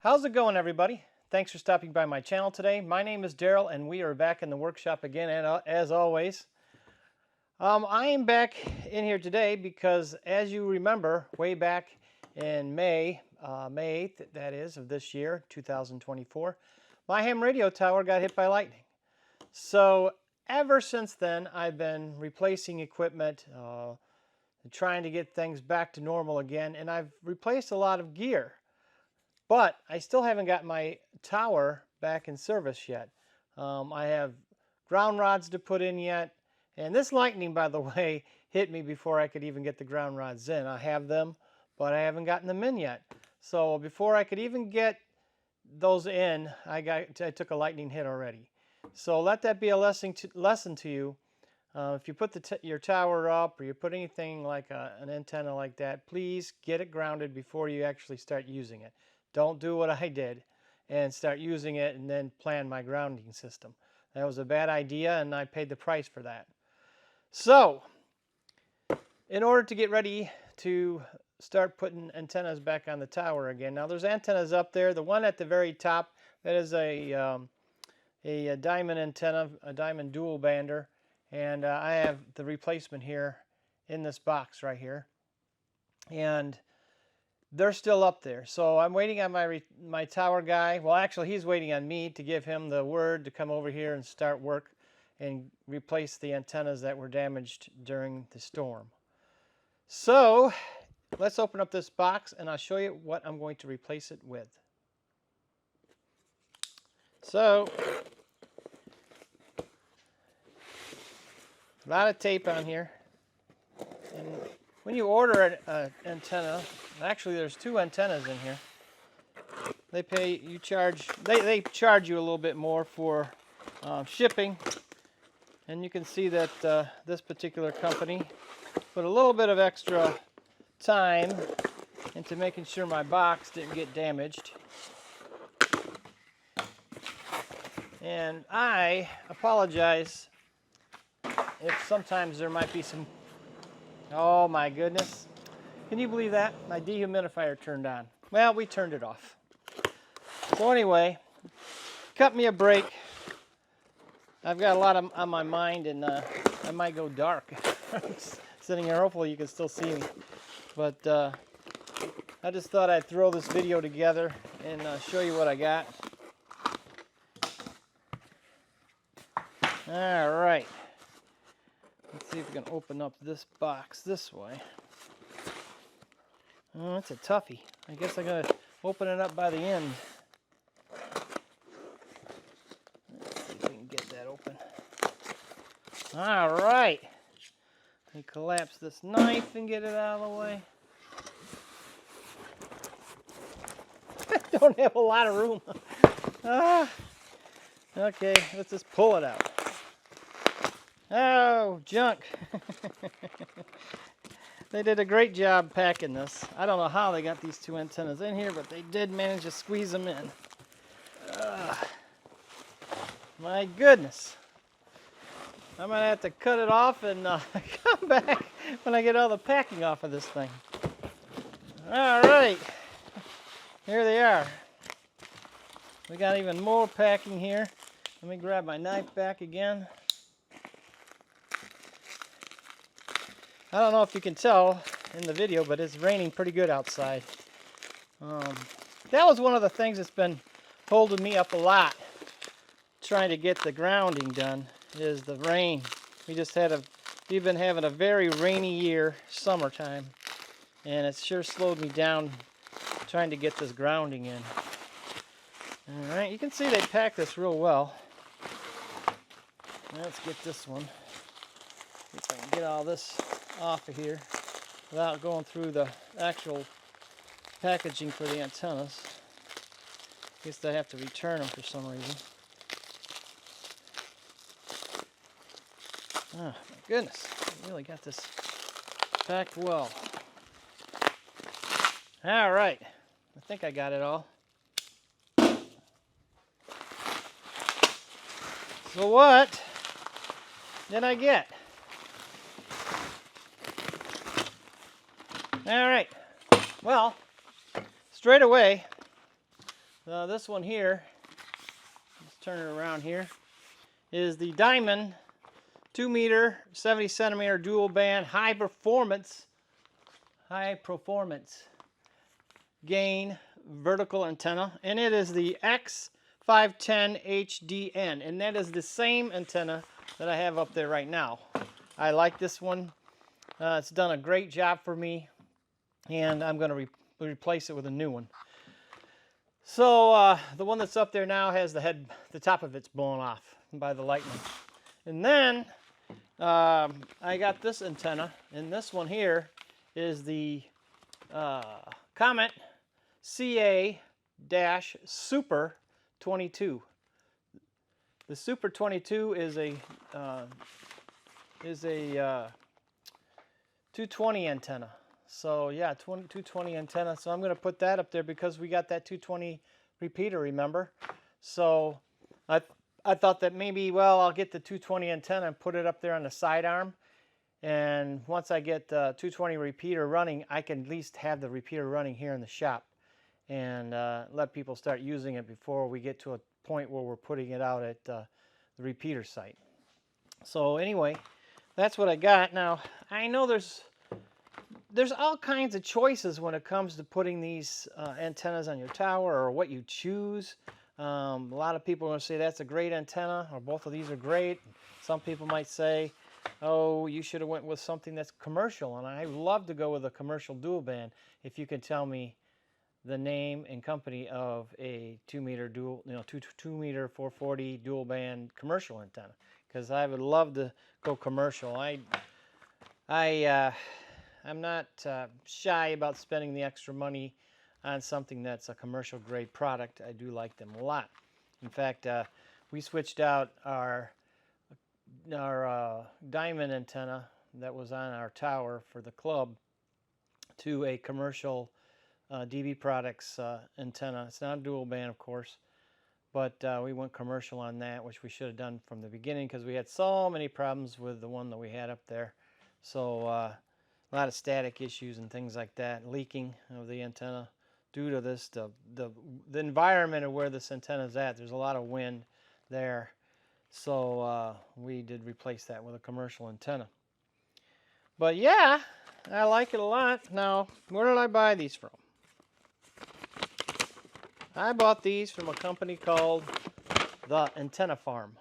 How's it going, everybody? Thanks for stopping by my channel today. My name is Daryl, and we are back in the workshop again, and as always. I am back in here today because, as you remember, way back in May 8th, that is, of this year, 2024, my ham radio tower got hit by lightning. So ever since then, I've been replacing equipment, trying to get things back to normal again, and I've replaced a lot of gear. But I still haven't got my tower back in service yet. I have ground rods to put in yet. And this lightning, by the way, hit me before I could even get the ground rods in. I have them, but I haven't gotten them in yet. So before I could even get those in, I took a lightning hit already. So let that be a lesson to you. If you put your tower up or you put anything like an antenna like that, please get it grounded before you actually start using it. Don't do what I did and start using it and then plan my grounding system. That was a bad idea, and I paid the price for that. So, in order to get ready to start putting antennas back on the tower again, now there's antennas up there. The one at the very top, that is a diamond antenna, a diamond dual bander, and I have the replacement here in this box right here. And they're still up there. So I'm waiting on my tower guy. Well, actually, he's waiting on me to give him the word to come over here and start work and replace the antennas that were damaged during the storm. So let's open up this box and I'll show you what I'm going to replace it with. So, a lot of tape on here. And when you order an antenna, actually there's two antennas in here. They charge you a little bit more for shipping, and you can see that this particular company put a little bit of extra time into making sure my box didn't get damaged. And I apologize if sometimes there might be some. Oh my goodness. Can you believe that? My dehumidifier turned on. Well, we turned it off. So anyway, cut me a break. I've got a lot on my mind, and I might go dark. Sitting here, hopefully you can still see me. But I just thought I'd throw this video together and show you what I got. All right. Let's see if we can open up this box this way. Oh, it's a toughie. I guess I gotta open it up by the end. Let's see if we can get that open. All right. Let me collapse this knife and get it out of the way. I don't have a lot of room. Okay, let's just pull it out. Oh, junk. They did a great job packing this. I don't know how they got these two antennas in here, but they did manage to squeeze them in. My goodness. I'm going to have to cut it off and come back when I get all the packing off of this thing. All right. Here they are. We got even more packing here. Let me grab my knife back again. I don't know if you can tell in the video, but it's raining pretty good outside. That was one of the things that's been holding me up a lot, trying to get the grounding done, is the rain. We've been having a very rainy year, summertime, and it's sure slowed me down trying to get this grounding in. All right, you can see they packed this real well. Let's get this one. See if I can get all this off of here without going through the actual packaging for the antennas. I guess I have to return them for some reason. Oh my goodness, I really got this packed well. All right, I think I got it all. So what did I get? All right, well, straight away, This one here, let's turn it around here, is the Diamond 2 meter, 70 centimeter dual band high performance gain vertical antenna, and it is the X510HDN, and that is the same antenna that I have up there right now. I like this one. It's done a great job for me, and I'm going to replace it with a new one. So the one that's up there now has the top of it's blown off by the lightning. And then I got this antenna, and this one here is the Comet CA-Super 22. The Super 22 is a 220 antenna. So yeah, 220 antenna. So I'm going to put that up there because we got that 220 repeater, remember? So I thought that maybe, well, I'll get the 220 antenna and put it up there on the sidearm. And once I get the 220 repeater running, I can at least have the repeater running here in the shop and let people start using it before we get to a point where we're putting it out at the repeater site. So anyway, that's what I got. Now, I know there's all kinds of choices when it comes to putting these antennas on your tower, or what you choose. A lot of people are going to say that's a great antenna, or both of these are great. Some people might say, oh, you should have went with something that's commercial, and I love to go with a commercial dual band if you can tell me the name and company of a 2 meter 440 dual band commercial antenna, because I would love to go commercial. I'm not shy about spending the extra money on something that's a commercial grade product. I do like them a lot. In fact, we switched out our Diamond antenna that was on our tower for the club to a commercial DB Products antenna. It's not a dual band, of course, but we went commercial on that, which we should have done from the beginning because we had so many problems with the one that we had up there. So a lot of static issues and things like that, leaking of the antenna due to this, the environment of where this antenna is at. There's a lot of wind there, so we did replace that with a commercial antenna. But yeah, I like it a lot. Now, where did I buy these from? I bought these from a company called The Antenna Farm,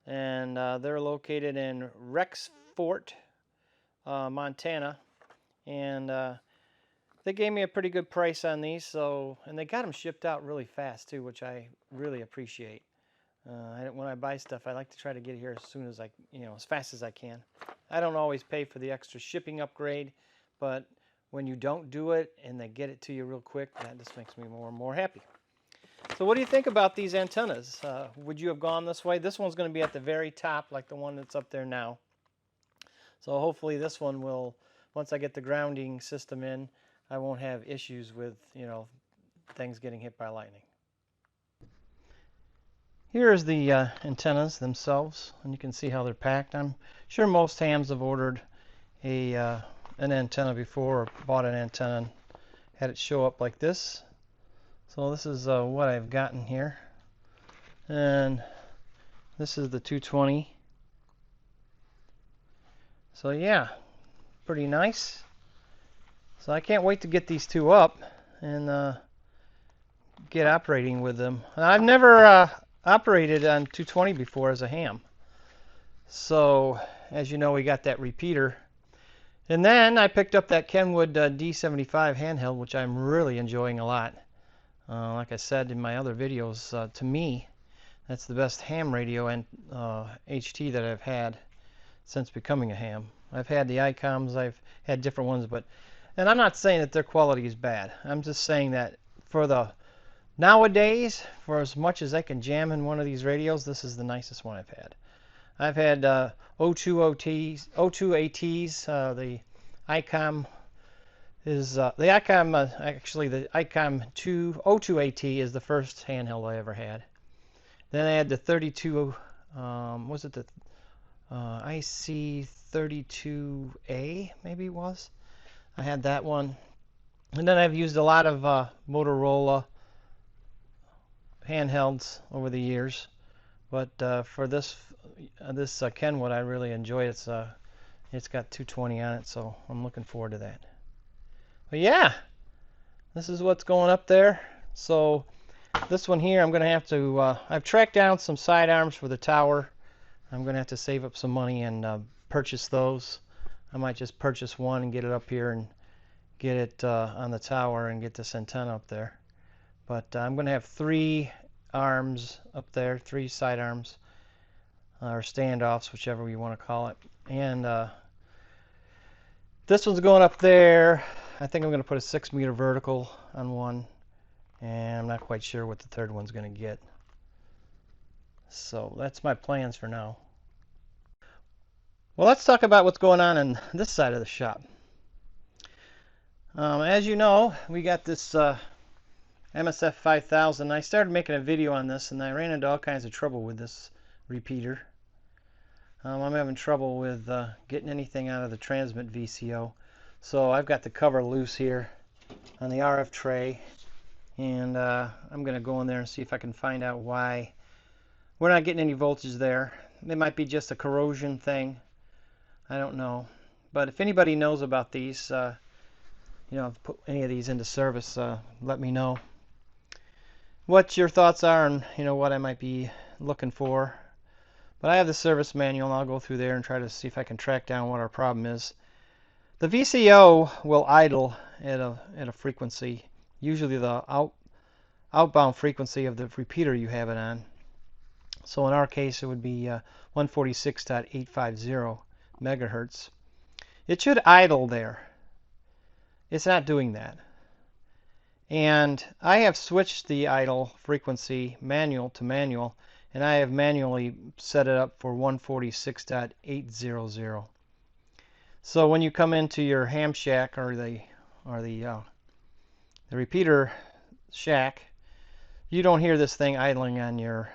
and they're located in Rexford, Montana, and they gave me a pretty good price on these. And they got them shipped out really fast too, which I really appreciate. When I buy stuff, I like to try to get it here as soon as as fast as I can. I don't always pay for the extra shipping upgrade, but when you don't do it and they get it to you real quick, that just makes me more and more happy. So what do you think about these antennas? Would you have gone this way? This one's going to be at the very top, like the one that's up there now. So hopefully this one will, once I get the grounding system in, I won't have issues with, things getting hit by lightning. Here's the antennas themselves, and you can see how they're packed. I'm sure most hams have ordered an antenna before, or bought an antenna and had it show up like this. So this is what I've gotten here, and this is the 220. So yeah, pretty nice. So I can't wait to get these two up and get operating with them. I've never operated on 220 before as a ham. So as you know, we got that repeater. And then I picked up that Kenwood D75 handheld, which I'm really enjoying a lot. Like I said in my other videos, to me, that's the best ham radio and HT that I've had since becoming a ham. I've had the ICOMs, I've had different ones, and I'm not saying that their quality is bad. I'm just saying that for the nowadays, for as much as I can jam in one of these radios, this is the nicest one I've had. I've had O2 ATs. The ICOM is the ICOM. Actually, the ICOM O2 AT is the first handheld I ever had. Then I had the 32. Was it the IC32A? Maybe it was. I had that one, and then I've used a lot of Motorola handhelds over the years, but for this Kenwood, I really enjoy it. It's got 220 on it, so I'm looking forward to that. But yeah, this is what's going up there. So this one here, I'm going to have to, I've tracked down some side arms for the tower. I'm going to have to save up some money and purchase those. I might just purchase one and get it up here and get it on the tower and get this antenna up there. But I'm going to have 3 arms up there, 3 side arms, or standoffs, whichever you want to call it. And this one's going up there. I think I'm going to put a 6-meter vertical on one, and I'm not quite sure what the third one's going to get. So that's my plans for now. Well, let's talk about what's going on this side of the shop. As you know, we got this MSF 5000. I started making a video on this, and I ran into all kinds of trouble with this repeater. I'm having trouble with getting anything out of the transmit VCO. So I've got the cover loose here on the RF tray, and I'm going to go in there and see if I can find out why we're not getting any voltage there. It might be just a corrosion thing. I don't know. But if anybody knows about these, you know, put any of these into service, let me know what your thoughts are and, you know, what I might be looking for. But I have the service manual, and I'll go through there and try to see if I can track down what our problem is. The VCO will idle at a frequency, usually the outbound frequency of the repeater you have it on. So in our case, it would be 146.850 megahertz. It should idle there. It's not doing that. And I have switched the idle frequency manual to manual, and I have manually set it up for 146.800. So when you come into your ham shack or the repeater shack, you don't hear this thing idling on your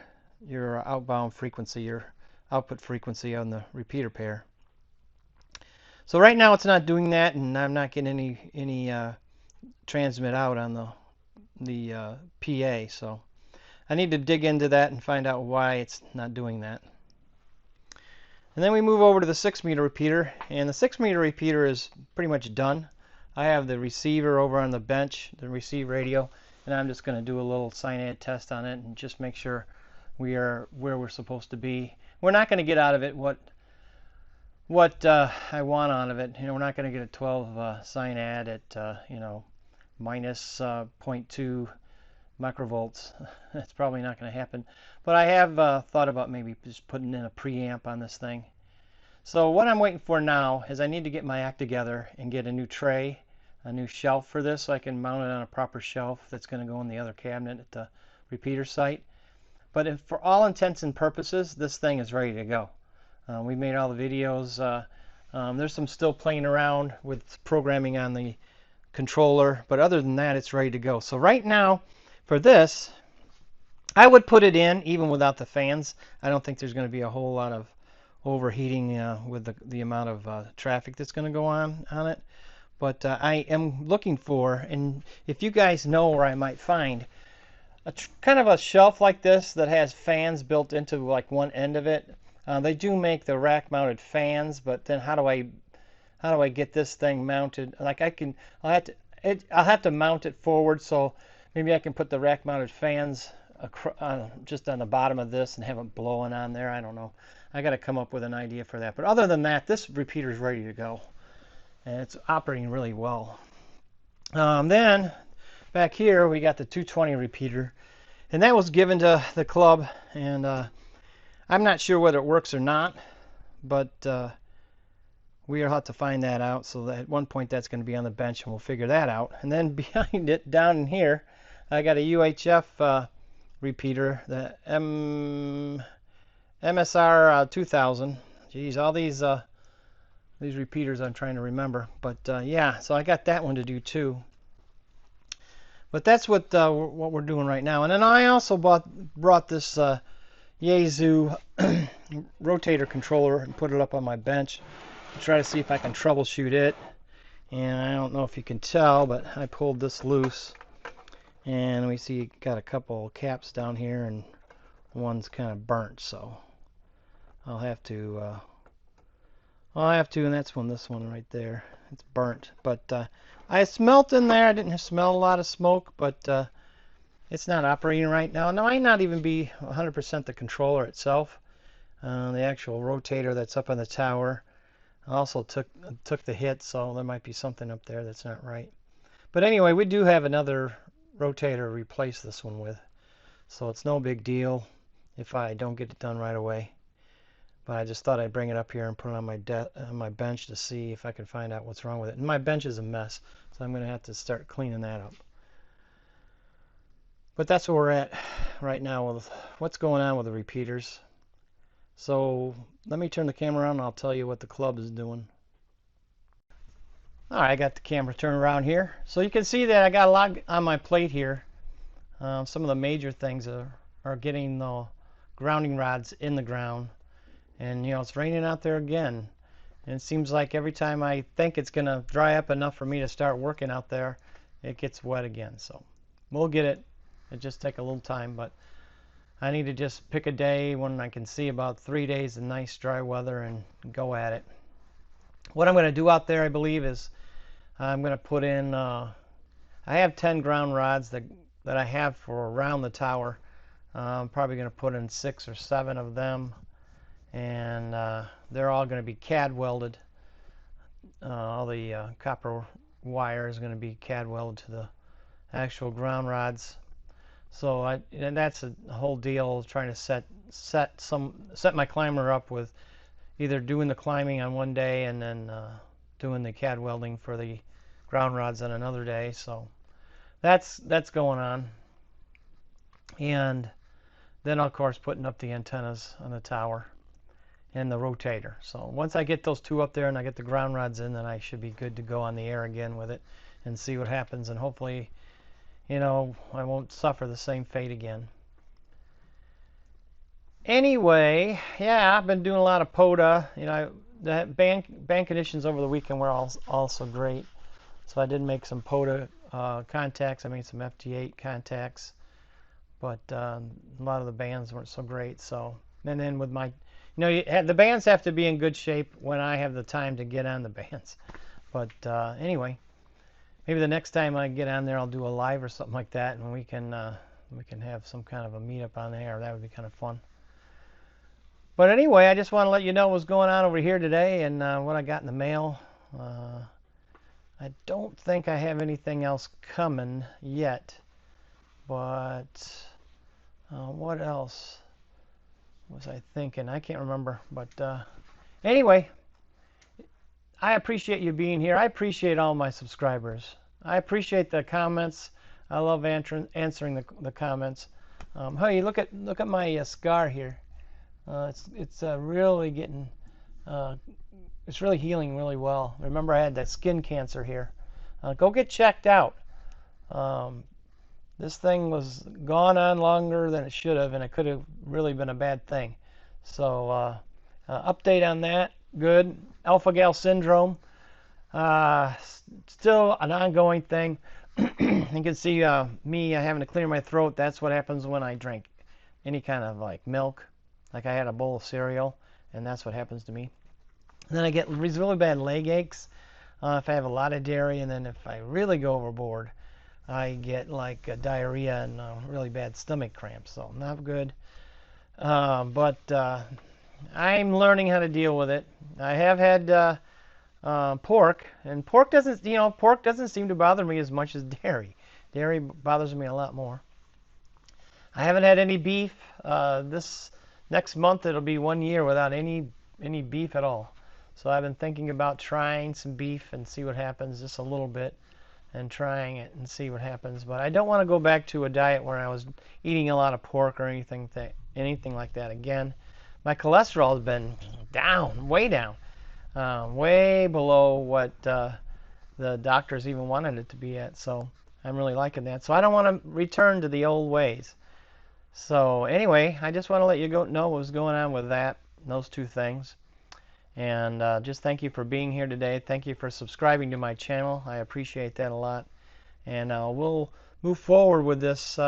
outbound frequency, your output frequency on the repeater pair. So right now it's not doing that, and I'm not getting any transmit out on the PA. So I need to dig into that and find out why it's not doing that. And then we move over to the 6-meter repeater, and the 6-meter repeater is pretty much done. I have the receiver over on the bench, the receive radio, and I'm just going to do a little SINAD test on it and just make sure we are where we're supposed to be. We're not going to get out of it what I want out of it. You know, we're not going to get a 12 SINAD at you know, minus 0.2 microvolts. That's probably not going to happen. But I have thought about maybe just putting in a preamp on this thing. So what I'm waiting for now is I need to get my act together and get a new tray, a new shelf for this, so I can mount it on a proper shelf that's going to go in the other cabinet at the repeater site. But for all intents and purposes, this thing is ready to go. We made all the videos. There's some still playing around with programming on the controller, but other than that, it's ready to go. So right now, for this, I would put it in even without the fans. I don't think there's going to be a whole lot of overheating with the amount of traffic that's going to go on it. But I am looking for, and if you guys know where I might find kind of a shelf like this that has fans built into like one end of it. They do make the rack mounted fans, but then how do I get this thing mounted? Like I'll have to mount it forward, so maybe I can put the rack mounted fans just on the bottom of this and have it blowing on there. I don't know. I got to come up with an idea for that. But other than that, this repeater is ready to go, and it's operating really well. Then back here we got the 220 repeater, and that was given to the club, and I'm not sure whether it works or not, but we'll have to find that out. So that at one point that's going to be on the bench, and we'll figure that out. And then behind it, down in here, I got a UHF repeater, the MSR 2000. Geez, all these repeaters I'm trying to remember. But yeah, so I got that one to do too. But that's what we're doing right now. And then I also brought this Yaesu rotator controller and put it up on my bench to try to see if I can troubleshoot it. And I don't know if you can tell, but I pulled this loose, And we see got a couple caps down here, and one's kind of burnt, so I'll have to, and that's this one right there. It's burnt, but I smelt in there. I didn't smell a lot of smoke, but it's not operating right now. It might not even be 100% the controller itself. The actual rotator that's up on the tower also took the hit, so there might be something up there that's not right. But anyway, we do have another rotator to replace this one with, so it's no big deal if I don't get it done right away. But I just thought I'd bring it up here and put it on my bench to see if I can find out what's wrong with it. And my bench is a mess, so I'm going to have to start cleaning that up. But that's where we're at right now with what's going on with the repeaters. So let me turn the camera on and I'll tell you what the club is doing. Alright, I got the camera turned around here. So you can see that I got a lot on my plate here. Some of the major things are getting the grounding rods in the ground. And it's raining out there again. And it seems like every time I think it's going to dry up enough for me to start working out there, it gets wet again. So we'll get it. It just take a little time, but I need to just pick a day when I can see about 3 days of nice dry weather and go at it. What I'm going to do out there, I believe, is I'm going to put in, I have 10 ground rods that I have for around the tower. I'm probably going to put in 6 or 7 of them, and they're all going to be CAD welded. All the copper wire is going to be CAD welded to the actual ground rods. So and that's a whole deal, trying to set my climber up with either doing the climbing on one day and then doing the CAD welding for the ground rods on another day. So that's going on. And then of course putting up the antennas on the tower and the rotator. So once I get those two up there and I get the ground rods in, then I should be good to go on the air again with it and see what happens, and hopefully I won't suffer the same fate again. Anyway, yeah, I've been doing a lot of POTA. The band conditions over the weekend were also great. So I did make some POTA contacts. I made some FT8 contacts. But a lot of the bands weren't so great. So, and then with my, the bands have to be in good shape when I have the time to get on the bands. But anyway, maybe the next time I get on there, I'll do a live or something like that, and we can have some kind of a meetup on there. That would be kind of fun. But anyway, I just want to let you know what's going on over here today and what I got in the mail. I don't think I have anything else coming yet, but what else was I thinking? I can't remember. But anyway, I appreciate you being here. I appreciate all my subscribers. I appreciate the comments. I love answering the comments. Hey, look at my scar here. It's really getting, it's really healing really well. Remember, I had that skin cancer here. Go get checked out. This thing was gone on longer than it should have, and it could have really been a bad thing. So update on that. Good. Alpha-gal syndrome, still an ongoing thing. You can see me having to clear my throat. That's what happens when I drink any kind of like milk. Like I had a bowl of cereal, and that's what happens to me. And then I get really bad leg aches if I have a lot of dairy, and then if I really go overboard, I get like diarrhea and really bad stomach cramps. So not good. But I'm learning how to deal with it. I have had pork, and pork doesn't seem to bother me as much as dairy. Dairy bothers me a lot more. I haven't had any beef. This next month it'll be 1 year without any beef at all. So I've been thinking about trying some beef and see what happens, just a little bit, and trying it and see what happens. But I don't want to go back to a diet where I was eating a lot of pork or anything like that again. My cholesterol has been down, way below what the doctors even wanted it to be at. So I'm really liking that. So I don't want to return to the old ways. So anyway, I just want to let you know what was going on with those two things. And just thank you for being here today. Thank you for subscribing to my channel. I appreciate that a lot. And we'll move forward with this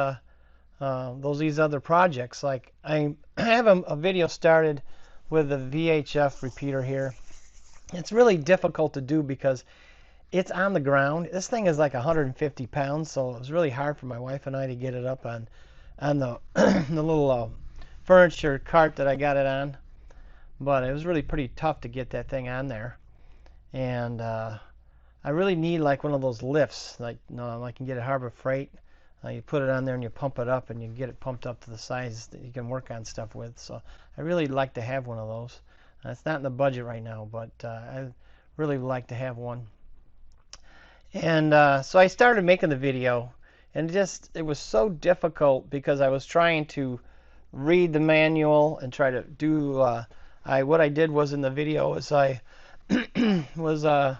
these other projects. Like I have a video started with the VHF repeater here. It's really difficult to do because it's on the ground. This thing is like 150 pounds, so it was really hard for my wife and I to get it up on the the little furniture cart that I got it on. But it was really pretty tough to get that thing on there. And I really need like one of those lifts, like I can get at Harbor Freight. You put it on there and you pump it up, and you get it pumped up to the size that you can work on stuff with. So I really like to have one of those. It's not in the budget right now, but I really would like to have one. And so I started making the video, and it was so difficult because I was trying to read the manual and try to do what I did was in the video is I was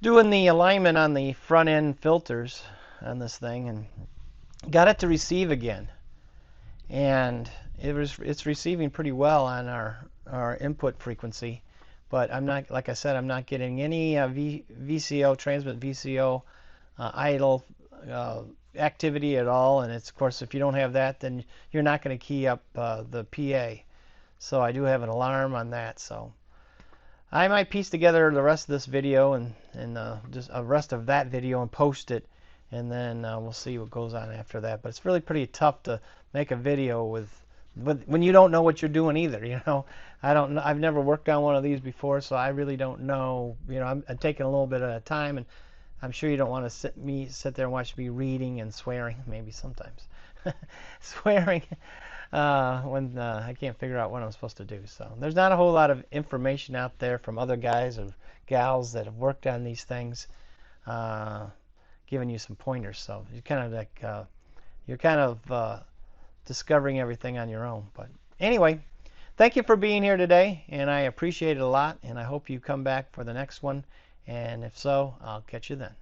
doing the alignment on the front end filters on this thing, and got it to receive again, and it's receiving pretty well on our input frequency, but I'm not, like I said, I'm not getting any VCO, transmit VCO idle activity at all. And it's, of course, if you don't have that, then you're not going to key up the PA. So I do have an alarm on that. So I might piece together the rest of this video and just the rest of that video and post it, and then we'll see what goes on after that. But it's really pretty tough to make a video when you don't know what you're doing either. You know, I've never worked on one of these before, so I really don't know. You know, I'm taking a little bit at a time, and I'm sure you don't want to sit there and watch me reading and swearing, maybe sometimes swearing when I can't figure out what I'm supposed to do. So there's not a whole lot of information out there from other guys or gals that have worked on these things, giving you some pointers. So you're kind of discovering everything on your own. But anyway, thank you for being here today, and I appreciate it a lot, and I hope you come back for the next one. And if so, I'll catch you then.